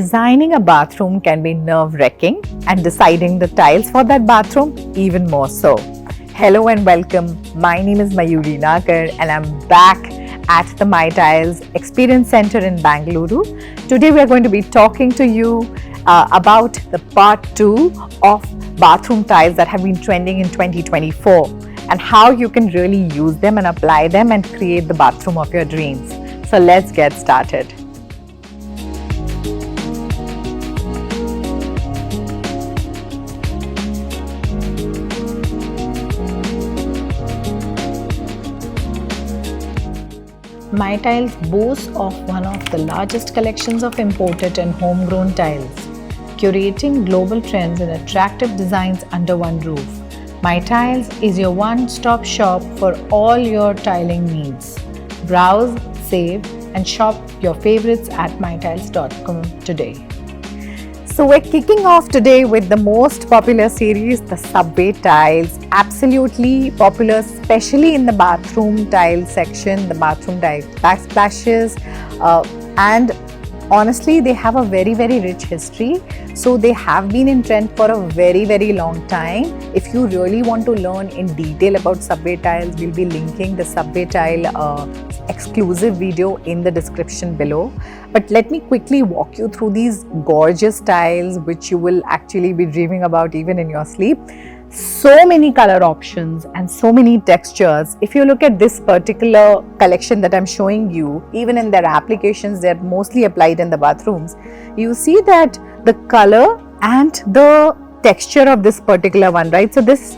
designing a bathroom can be nerve-wracking, and deciding the tiles for that bathroom even more so. Hello and welcome. My name is Nagar and I'm back at the MyTyles Experience Center in Bengaluru. Today we are going to be talking to you about the part 2 of bathroom tiles that have been trending in 2024 and how you can really use them and apply them and create the bathroom of your dreams. So let's get started. MyTyles boasts of one of the largest collections of imported and homegrown tiles, curating global trends and attractive designs under one roof. MyTyles is your one-stop shop for all your tiling needs. Browse, save, and shop your favorites at mytyles.com today. So we're kicking off today with the most popular series, the subway tiles. Absolutely popular, especially in the bathroom tile section, the bathroom tile backsplashes, and honestly they have a very rich history. So they have been in trend for a very long time. If you really want to learn in detail about subway tiles, we'll be linking the subway tile exclusive video in the description below. But let me quickly walk you through these gorgeous tiles which you will actually be dreaming about even in your sleep. So many color options and so many textures. If you look at this particular collection that I'm showing you, even in their applications, they're mostly applied in the bathrooms. You see that the color and the texture of this particular one, right? So this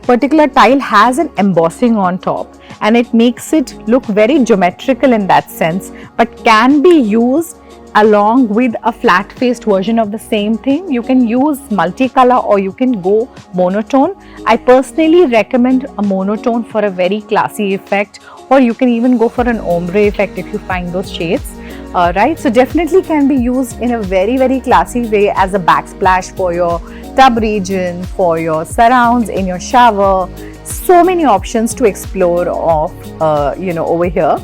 particular tile has an embossing on top and it makes it look very geometrical in that sense, but can be used along with a flat-faced version of the same thing. You can use multicolor or you can go monotone. I personally recommend a monotone for a very classy effect, or you can even go for an ombre effect if you find those shades. Right, so definitely can be used in a very classy way as a backsplash for your tub region, for your surrounds, in your shower. So many options to explore of over here.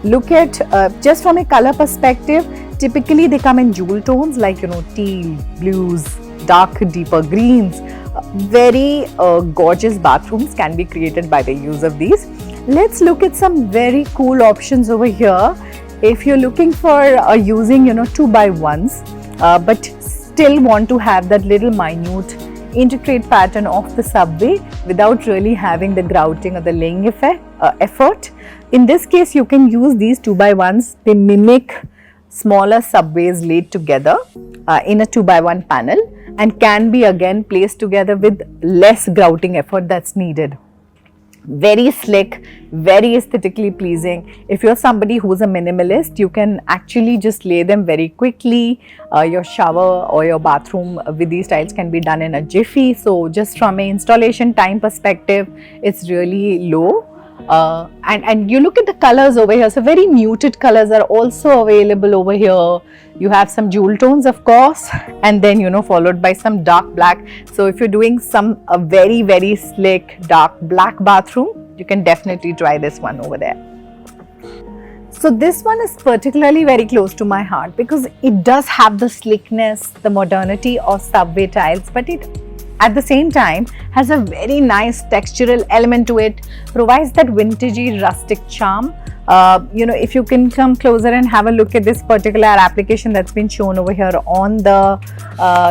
Look at just from a color perspective, typically they come in jewel tones like teal, blues, dark deeper greens. Very gorgeous bathrooms can be created by the use of these. Let's look at some very cool options over here. If you're looking for using 2x1s but still want to have that little minute intricate pattern of the subway without really having the grouting or the laying effort, in this case you can use these 2x1s. They mimic smaller subways laid together in a 2x1 panel and can be again placed together with less grouting effort that's needed. Very slick, very aesthetically pleasing. If you're somebody who's a minimalist, you can actually just lay them very quickly. Your shower or your bathroom with these tiles can be done in a jiffy. So just from an installation time perspective, it's really low. And you look at the colors over here, so very muted colors are also available over here. You have some jewel tones, of course, and then followed by some dark black. So if you're doing a very slick dark black bathroom, you can definitely try this one over there. So this one is particularly very close to my heart because it does have the slickness, the modernity of subway tiles, but it at the same time has a very nice textural element to it, provides that vintagey rustic charm. If you can come closer and have a look at this particular application that's been shown over here on the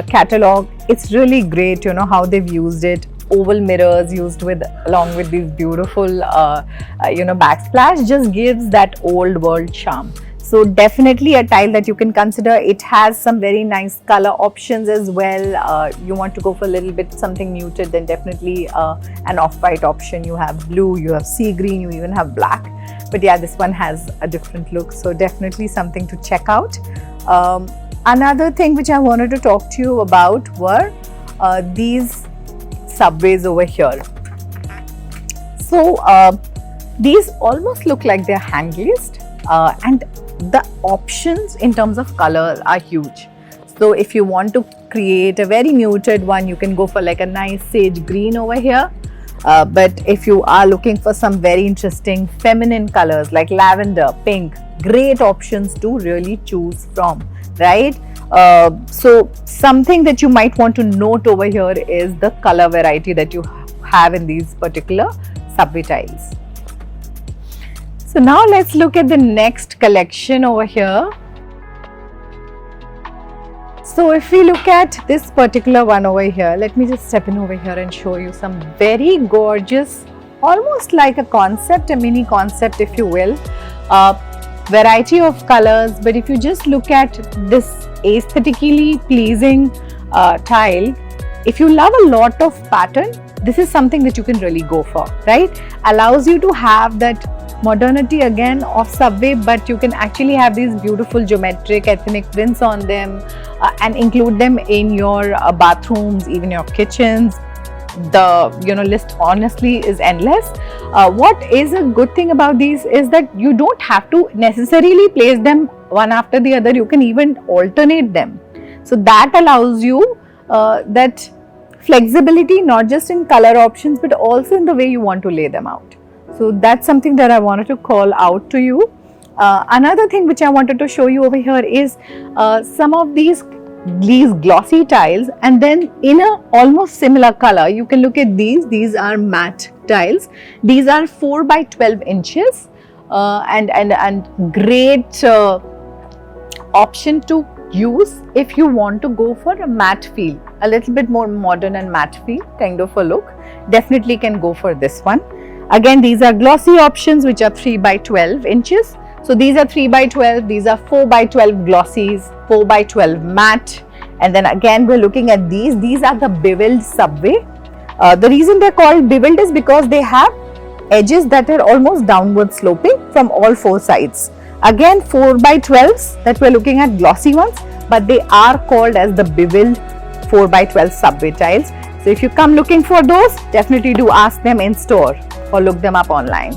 catalog, it's really great how they've used it. Oval mirrors used along with these beautiful backsplash just gives that old world charm. So definitely a tile that you can consider. It has some very nice color options as well. You want to go for a little bit something muted, then definitely an off-white option. You have blue, you have sea green, you even have black. But yeah, this one has a different look. So definitely something to check out. Another thing which I wanted to talk to you about were these subways over here. So these almost look like they're hand-glazed and the options in terms of color are huge. So if you want to create a very muted one, you can go for like a nice sage green over here. But if you are looking for some very interesting feminine colors like lavender, pink, great options to really choose from. right? So something that you might want to note over here is the color variety that you have in these particular subway tiles. So now let's look at the next collection over here. So if we look at this particular one over here, let me just step in over here and show you some very gorgeous, almost like a concept, a mini concept if you will, variety of colors. But if you just look at this aesthetically pleasing tile, if you love a lot of pattern, this is something that you can really go for, right? Allows you to have that modernity again of subway, but you can actually have these beautiful geometric ethnic prints on them and include them in your bathrooms, even your kitchens. The list honestly is endless. What is a good thing about these is that you don't have to necessarily place them one after the other. You can even alternate them, so that allows you that flexibility, not just in color options but also in the way you want to lay them out. So that's something that I wanted to call out to you. Another thing which I wanted to show you over here is some of these glossy tiles, and then in a almost similar color you can look at these are matte tiles. These are 4 by 12 inches and great option to use if you want to go for a matte feel, a little bit more modern and matte feel kind of a look. Definitely can go for this one. Again, these are glossy options which are 3 by 12 inches. So these are 3 by 12, these are 4 by 12 glossies, 4 by 12 matte, and then again we're looking at these are the beveled subway. The reason they're called beveled is because they have edges that are almost downward sloping from all 4 sides. Again 4 by 12s that we're looking at, glossy ones, but they are called as the beveled 4 by 12 subway tiles. So if you come looking for those, definitely do ask them in store or look them up online.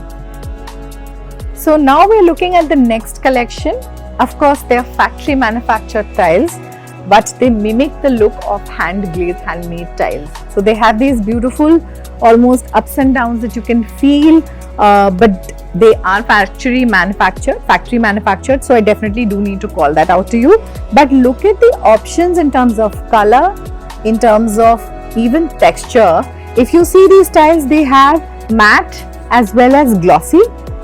So now we're looking at the next collection. Of course, they are factory manufactured tiles, but they mimic the look of hand-glazed, handmade tiles. So they have these beautiful almost ups and downs that you can feel, but they are factory manufactured. So I definitely do need to call that out to you. But look at the options in terms of color, in terms of even texture. If you see these tiles, they have matte as well as glossy.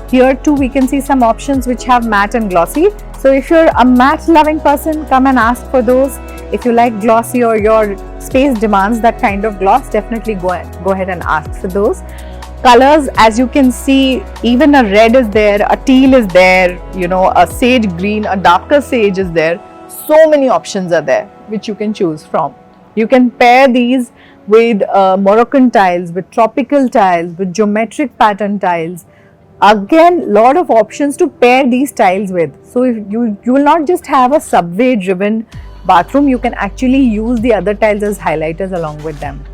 Here too we can see some options which have matte and glossy. So if you're a matte loving person, come and ask for those. If you like glossy or your space demands that kind of gloss, definitely go ahead and ask for those. Colors, as you can see, even a red is there, a teal is there, a sage green, a darker sage is there. So many options are there which you can choose from. You can pair these with Moroccan tiles, with tropical tiles, with geometric pattern tiles. Again, lot of options to pair these tiles with. So if you will not just have a subway driven bathroom, you can actually use the other tiles as highlighters along with them.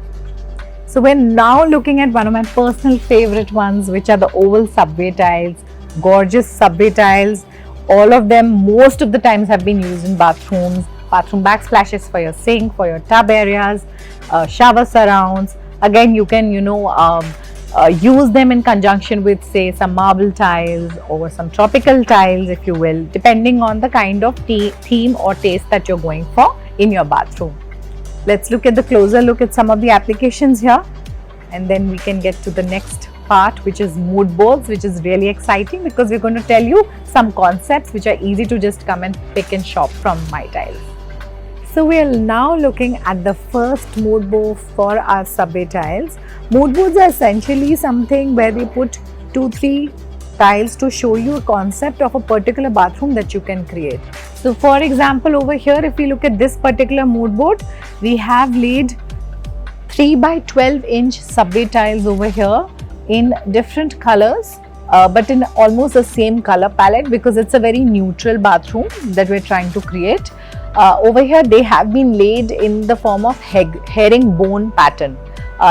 So we're now looking at one of my personal favorite ones, which are the oval subway tiles. Gorgeous subway tiles. All of them most of the times have been used in bathrooms, bathroom backsplashes for your sink, for your tub areas, shower surrounds. Again, you can use them in conjunction with, say, some marble tiles or some tropical tiles, if you will, depending on the kind of theme or taste that you're going for in your bathroom. Let's look at the closer look at some of the applications here, and then we can get to the next part, which is mood boards, which is really exciting because we're going to tell you some concepts which are easy to just come and pick and shop from MyTyles. So we are now looking at the first mood board for our subway tiles. Mood boards are essentially something where we put 2-3 tiles to show you a concept of a particular bathroom that you can create. So for example, over here, if we look at this particular mood board, we have laid 3 by 12 inch subway tiles over here in different colors, but in almost the same color palette because it's a very neutral bathroom that we're trying to create. Over here, they have been laid in the form of herringbone pattern.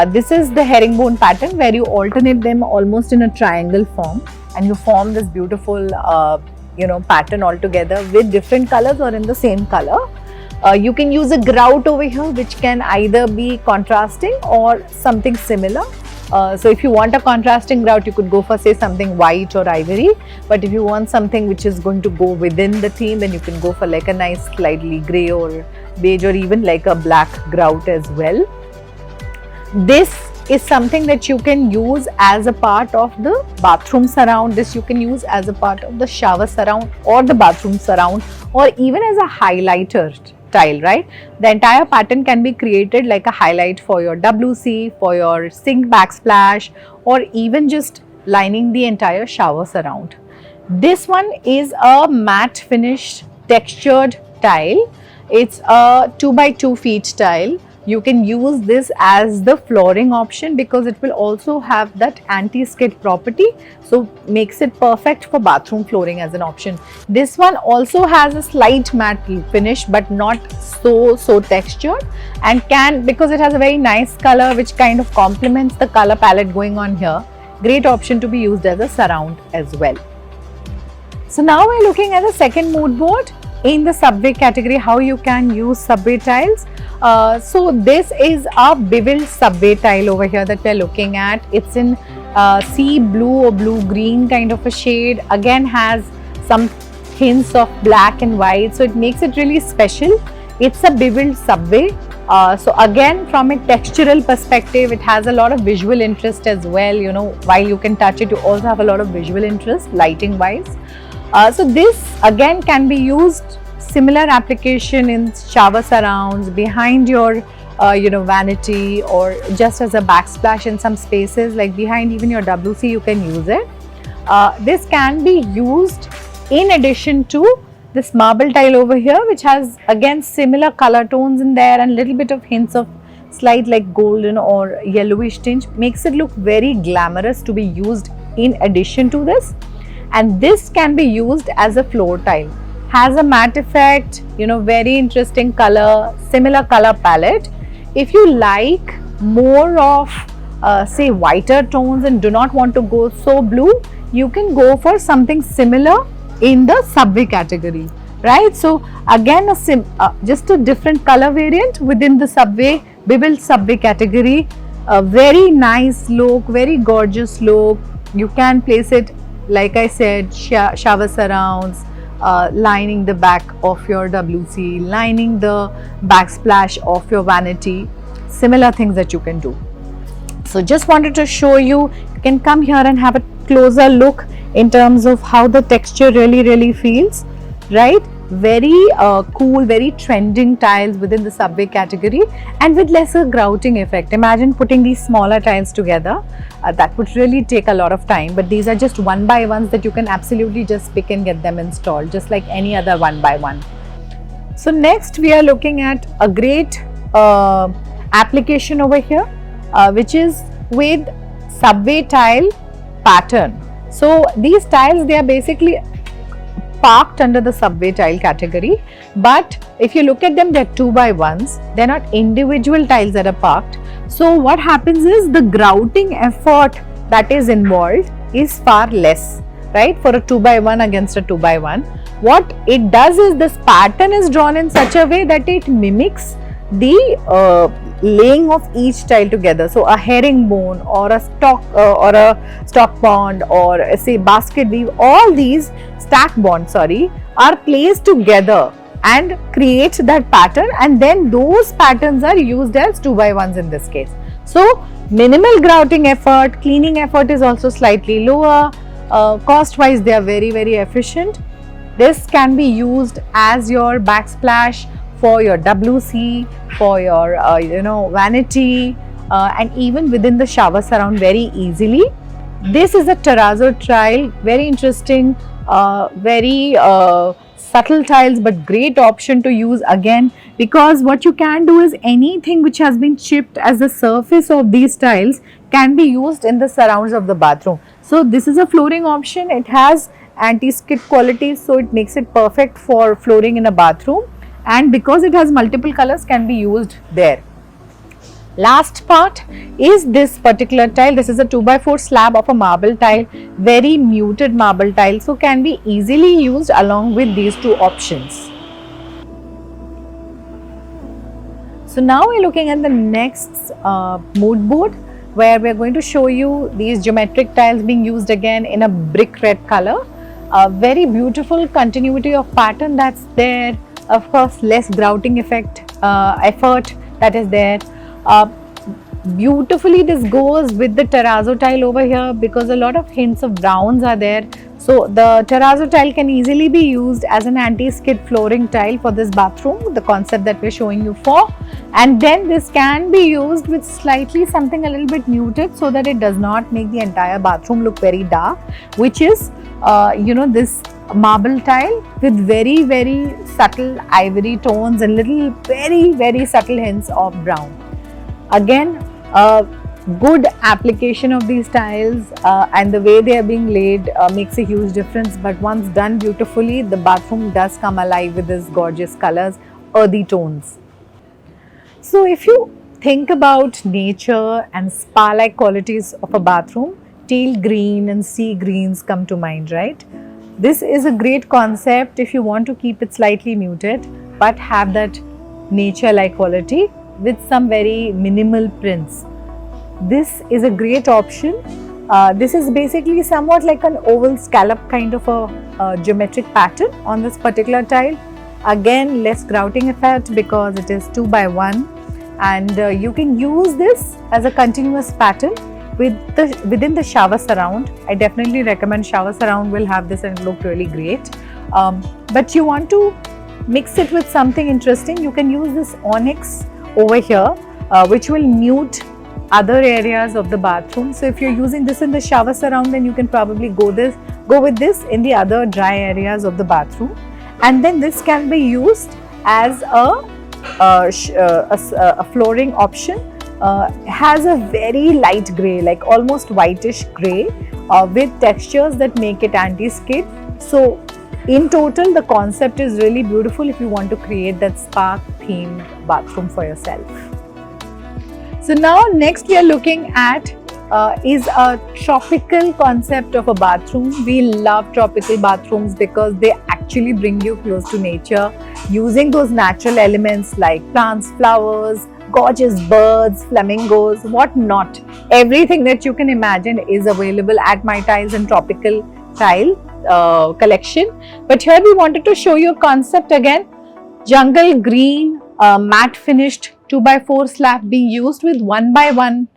This is the herringbone pattern where you alternate them almost in a triangle form, and you form this beautiful pattern altogether with different colors or in the same color. You can use a grout over here which can either be contrasting or something similar. So if you want a contrasting grout, you could go for say something white or ivory, but if you want something which is going to go within the theme, then you can go for like a nice slightly grey or beige or even like a black grout as well. This is something that you can use as a part of the bathroom surround. This you can use as a part of the shower surround or the bathroom surround, or even as a highlighter tile, right? The entire pattern can be created like a highlight for your WC, for your sink backsplash, or even just lining the entire shower surround. This one is a matte finish textured tile. It's a 2 by 2 feet tile. You can use this as the flooring option because it will also have that anti-skid property, so makes it perfect for bathroom flooring as an option. This one also has a slight matte finish but not so textured, and because it has a very nice color which kind of complements the color palette going on here, great option to be used as a surround as well. So now we're looking at the second mood board in the subway category, how you can use subway tiles. So this is a beveled subway tile over here that we're looking at. It's in sea blue or blue green kind of a shade. Again has some hints of black and white, so it makes it really special. It's a beveled subway. So again, from a textural perspective, it has a lot of visual interest as well. You know, while you can touch it, you also have a lot of visual interest lighting wise. So this again can be used similar application in shower surrounds, behind your vanity, or just as a backsplash in some spaces like behind even your WC you can use it. This can be used in addition to this marble tile over here, which has again similar color tones in there and little bit of hints of slight like golden or yellowish tinge, makes it look very glamorous to be used in addition to this. And this can be used as a floor tile. Has a matte effect, very interesting color, similar color palette. If you like more of say whiter tones and do not want to go so blue, you can go for something similar in the subway category, right? So again just a different color variant within the subway, beveled subway category. A very nice look, very gorgeous look. You can place it, like I said, shower surrounds, lining the back of your WC, lining the backsplash of your vanity, similar things that you can do. So just wanted to show you, you can come here and have a closer look in terms of how the texture really feels, right? Very cool, very trending tiles within the subway category, and with lesser grouting effect. Imagine putting these smaller tiles together. That would really take a lot of time, but these are just one by ones that you can absolutely just pick and get them installed, just like any other one by one. So next we are looking at a great application over here, which is with subway tile pattern. So these tiles, they are basically parked under the subway tile category, but if you look at them, they're 2 by 1s. They're not individual tiles that are parked. So what happens is the grouting effort that is involved is far less, right, for a 2 by 1 against a 2 by 1. What it does is this pattern is drawn in such a way that it mimics the laying of each tile together. So a herringbone or a stock bond or say basket weave, all these stack bonds are placed together and create that pattern, and then those patterns are used as 2 by 1s in this case. So minimal grouting effort, cleaning effort is also slightly lower, cost wise they are very efficient. This can be used as your backsplash for your WC, for your vanity, and even within the shower surround very easily. This is a terrazzo tile, very interesting, very subtle tiles, but great option to use again, because what you can do is anything which has been chipped as the surface of these tiles can be used in the surrounds of the bathroom. So this is a flooring option. It has anti-skid qualities, so it makes it perfect for flooring in a bathroom, and because it has multiple colors, can be used there. Last part is this particular tile. This is a 2 by 4 slab of a marble tile, very muted marble tile, so can be easily used along with these two options. So now we're looking at the next mood board. where we're going to show you these geometric tiles being used again in a brick red color. A very beautiful continuity of pattern that's there. Of course, less grouting effort that is there. Beautifully this goes with the terrazzo tile over here because a lot of hints of browns are there. So the terrazzo tile can easily be used as an anti-skid flooring tile for this bathroom, the concept that we're showing you for. And then this can be used with slightly something a little bit muted so that it does not make the entire bathroom look very dark, which is this marble tile with very, very subtle ivory tones and little very, very subtle hints of brown. Again, a good application of these tiles and the way they are being laid makes a huge difference. But once done beautifully, the bathroom does come alive with these gorgeous colors, earthy tones. So if you think about nature and spa-like qualities of a bathroom, teal green and sea greens come to mind, right? This is a great concept if you want to keep it slightly muted but have that nature-like quality with some very minimal prints. This is a great option. This is basically somewhat like an oval scallop kind of a geometric pattern on this particular tile. Again, less grouting effect because it is 2 by 1, and you can use this as a continuous pattern within the shower surround. I definitely recommend shower surround will have this and look really great. But you want to mix it with something interesting, you can use this onyx over here, which will mute other areas of the bathroom. So if you're using this in the shower surround, then you can probably go with this in the other dry areas of the bathroom. And then this can be used as a flooring option. Has a very light grey, like almost whitish grey, with textures that make it anti-skid. So in total, the concept is really beautiful if you want to create that spa themed bathroom for yourself. So now next we are looking at is a tropical concept of a bathroom. We love tropical bathrooms because they actually bring you close to nature, using those natural elements like plants, flowers, gorgeous birds, flamingos, whatnot. Everything that you can imagine is available at MyTyles and Tropical Tile collection. But here we wanted to show you a concept again, jungle green matte finished 2 by 4 slab being used with 1 by 1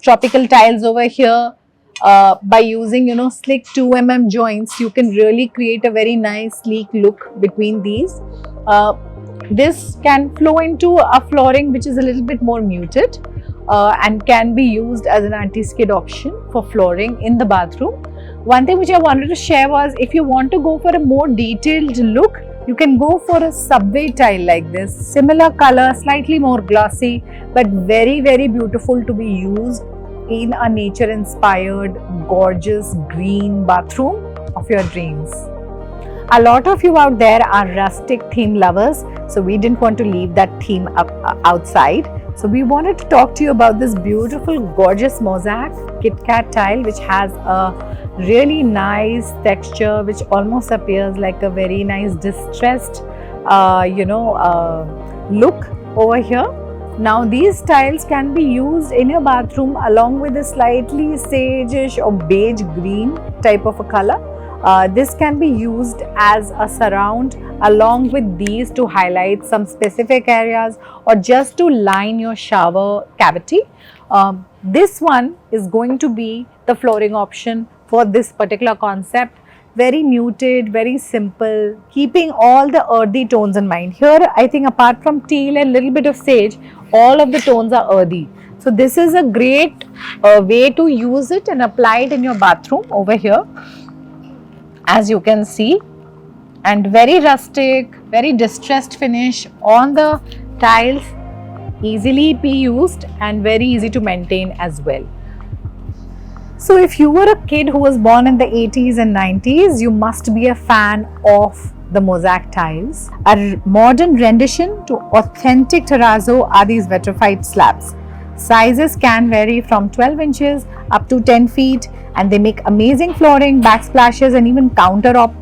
tropical tiles over here. By using slick 2mm joints, you can really create a very nice sleek look between these. This can flow into a flooring which is a little bit more muted and can be used as an anti-skid option for flooring in the bathroom. One thing which I wanted to share was, if you want to go for a more detailed look, you can go for a subway tile like this. Similar color, slightly more glossy, but very, very beautiful to be used in a nature-inspired, gorgeous green bathroom of your dreams. A lot of you out there are rustic theme lovers, so we didn't want to leave that theme outside. So we wanted to talk to you about this beautiful, gorgeous mosaic KitKat tile, which has a really nice texture, which almost appears like a very nice distressed, look over here. Now these tiles can be used in your bathroom along with a slightly sage-ish or beige green type of a color. This can be used as a surround along with these to highlight some specific areas or just to line your shower cavity. This one is going to be the flooring option for this particular concept. Very muted, very simple, keeping all the earthy tones in mind. Here I think apart from teal and little bit of sage, all of the tones are earthy. So this is a great way to use it and apply it in your bathroom over here, as you can see. And very rustic, very distressed finish on the tiles, easily be used and very easy to maintain as well. So if you were a kid who was born in the 80s and 90s, you must be a fan of the mosaic tiles. A modern rendition to authentic terrazzo are these vitrified slabs. Sizes can vary from 12 inches up to 10 feet, and they make amazing flooring, backsplashes and even countertop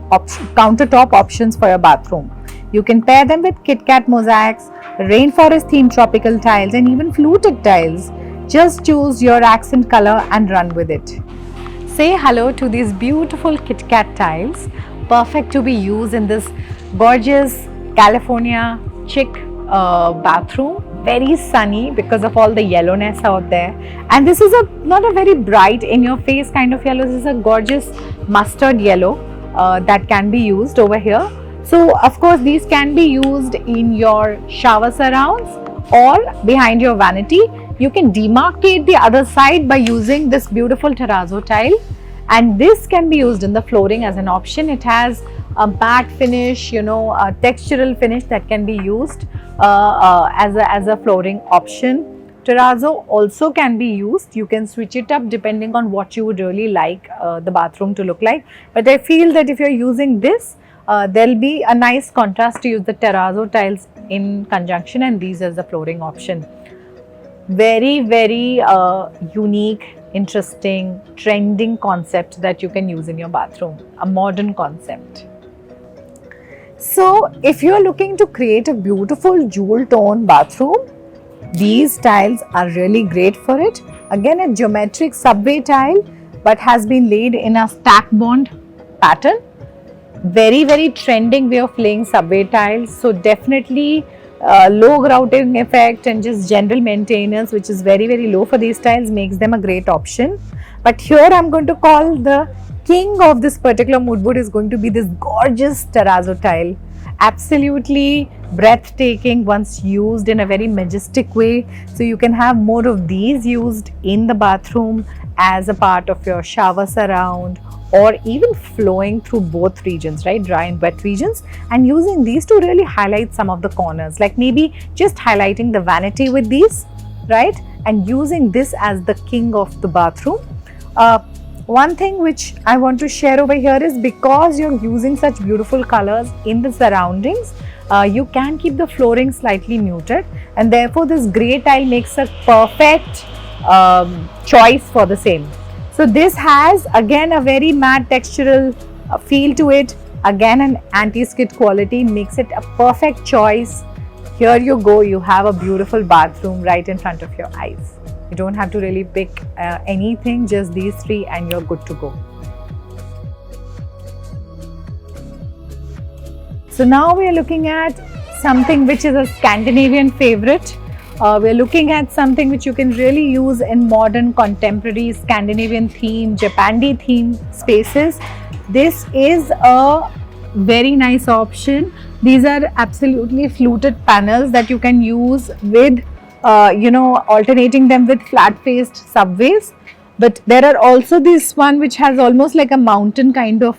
options for your bathroom. You can pair them with KitKat mosaics, rainforest themed tropical tiles and even fluted tiles. Just choose your accent color and run with it. Say hello to these beautiful KitKat tiles, perfect to be used in this gorgeous California chic bathroom. Very sunny because of all the yellowness out there, and this is not a very bright in your face kind of yellow. This is a gorgeous mustard yellow that can be used over here. So of course these can be used in your shower surrounds or behind your vanity. You can demarcate the other side by using this beautiful terrazzo tile, and this can be used in the flooring as an option. It has a matte finish, a textural finish that can be used as a flooring option. Terrazzo also can be used. You can switch it up depending on what you would really like the bathroom to look like. But I feel that if you are using this, there'll be a nice contrast to use the terrazzo tiles in conjunction and these as the flooring option. Very, very unique, interesting, trending concept that you can use in your bathroom, a modern concept. So if you are looking to create a beautiful jewel tone bathroom, these tiles are really great for it. Again, a geometric subway tile but has been laid in a stack bond pattern. Very, very trending way of laying subway tiles. So definitely low grouting effect and just general maintenance, which is very, very low for these tiles, makes them a great option. But here I'm going to call the king of this particular mood board is going to be this gorgeous terrazzo tile. Absolutely breathtaking once used in a very majestic way. So you can have more of these used in the bathroom as a part of your shower surround, or even flowing through both regions, right, dry and wet regions, and using these to really highlight some of the corners, like maybe just highlighting the vanity with these, right, and using this as the king of the bathroom. One thing which I want to share over here is, because you're using such beautiful colors in the surroundings, you can keep the flooring slightly muted, and therefore this grey tile makes a perfect choice for the same. So this has again a very matte textural feel to it, again an anti-skid quality, makes it a perfect choice. Here you go, you have a beautiful bathroom right in front of your eyes. You don't have to really pick anything, just these three and you're good to go. So now we are looking at something which is a Scandinavian favorite. We're looking at something which you can really use in modern, contemporary, Scandinavian theme, Japandi theme spaces. This is a very nice option. These are absolutely fluted panels that you can use with alternating them with flat-faced subways. But there are also this one which has almost like a mountain kind of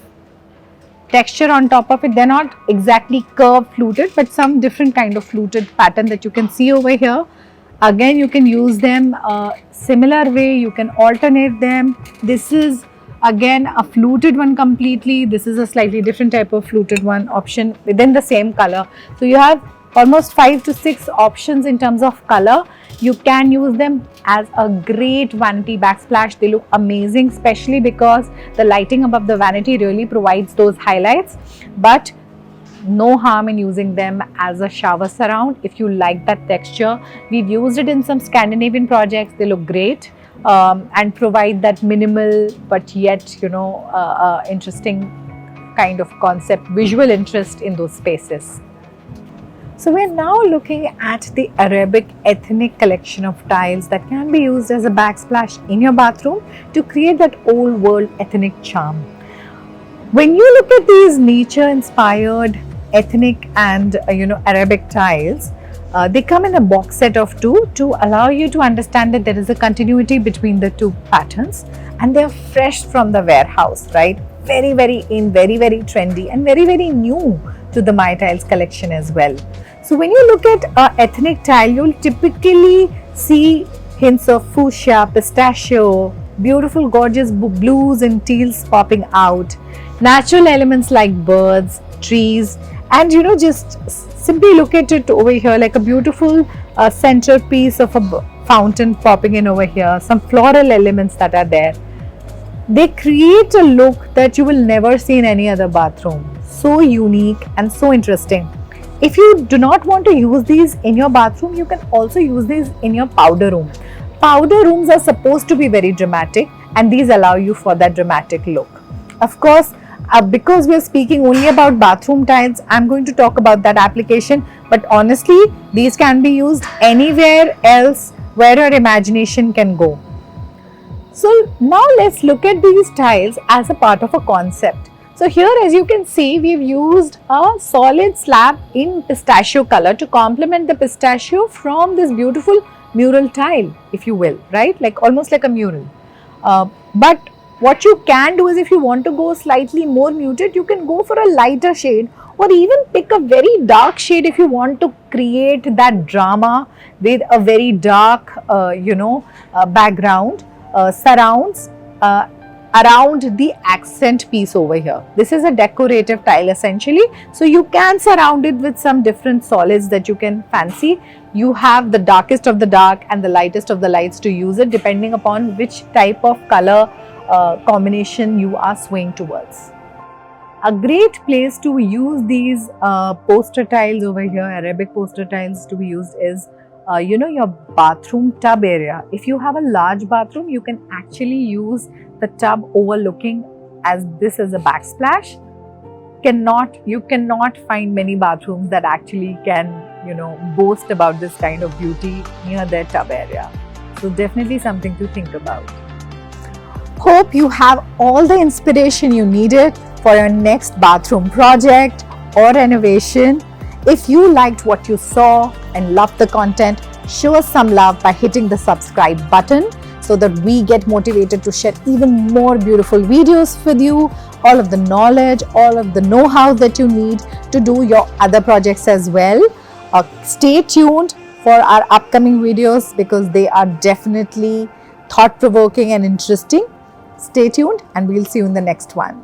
texture on top of it. They're not exactly curved fluted, but some different kind of fluted pattern that you can see over here. Again, you can use them similar way, you can alternate them. This is again a fluted one completely. This is a slightly different type of fluted one option within the same color. So you have almost 5 to 6 options in terms of color. You can use them as a great vanity backsplash. They look amazing, especially because the lighting above the vanity really provides those highlights. But no harm in using them as a shower surround if you like that texture. We've used it in some Scandinavian projects. They look great and provide that minimal but yet interesting kind of concept, visual interest in those spaces. So we're now looking at the Arabic ethnic collection of tiles that can be used as a backsplash in your bathroom to create that old world ethnic charm. When you look at these nature inspired ethnic and Arabic tiles, they come in a box set of 2 to allow you to understand that there is a continuity between the 2 patterns, and they are fresh from the warehouse, right? Very, very in, very, very trendy and very, very new to the MyTyles collection as well. So when you look at ethnic tile, you'll typically see hints of fuchsia, pistachio, beautiful gorgeous blues and teals popping out, natural elements like birds, trees, and just simply look at it over here like a beautiful centerpiece of a fountain popping in over here, some floral elements that are there. They create a look that you will never see in any other bathroom. So unique and so interesting. If you do not want to use these in your bathroom, you can also use these in your powder room. Powder rooms are supposed to be very dramatic, and these allow you for that dramatic look. Of course, because we are speaking only about bathroom tiles, I'm going to talk about that application, but honestly, these can be used anywhere else where your imagination can go. So now let's look at these tiles as a part of a concept. So here, as you can see, we've used a solid slab in pistachio color to complement the pistachio from this beautiful mural tile, if you will, right? Like almost like a mural. But what you can do is, if you want to go slightly more muted, you can go for a lighter shade, or even pick a very dark shade if you want to create that drama with a very dark, background, surrounds around the accent piece over here. This is a decorative tile essentially, so you can surround it with some different solids that you can fancy. You have the darkest of the dark and the lightest of the lights to use it, depending upon which type of color combination you are swaying towards. A great place to use these poster tiles over here, Arabic poster tiles to be used, is your bathroom tub area. If you have a large bathroom, you can actually use the tub overlooking, as this is a backsplash. You cannot find many bathrooms that actually can boast about this kind of beauty near their tub area. So definitely something to think about. Hope you have all the inspiration you needed for your next bathroom project or renovation. If you liked what you saw and loved the content, show us some love by hitting the subscribe button so that we get motivated to share even more beautiful videos with you, all of the knowledge, all of the know-how that you need to do your other projects as well. Stay tuned for our upcoming videos because they are definitely thought-provoking and interesting. Stay tuned and we'll see you in the next one.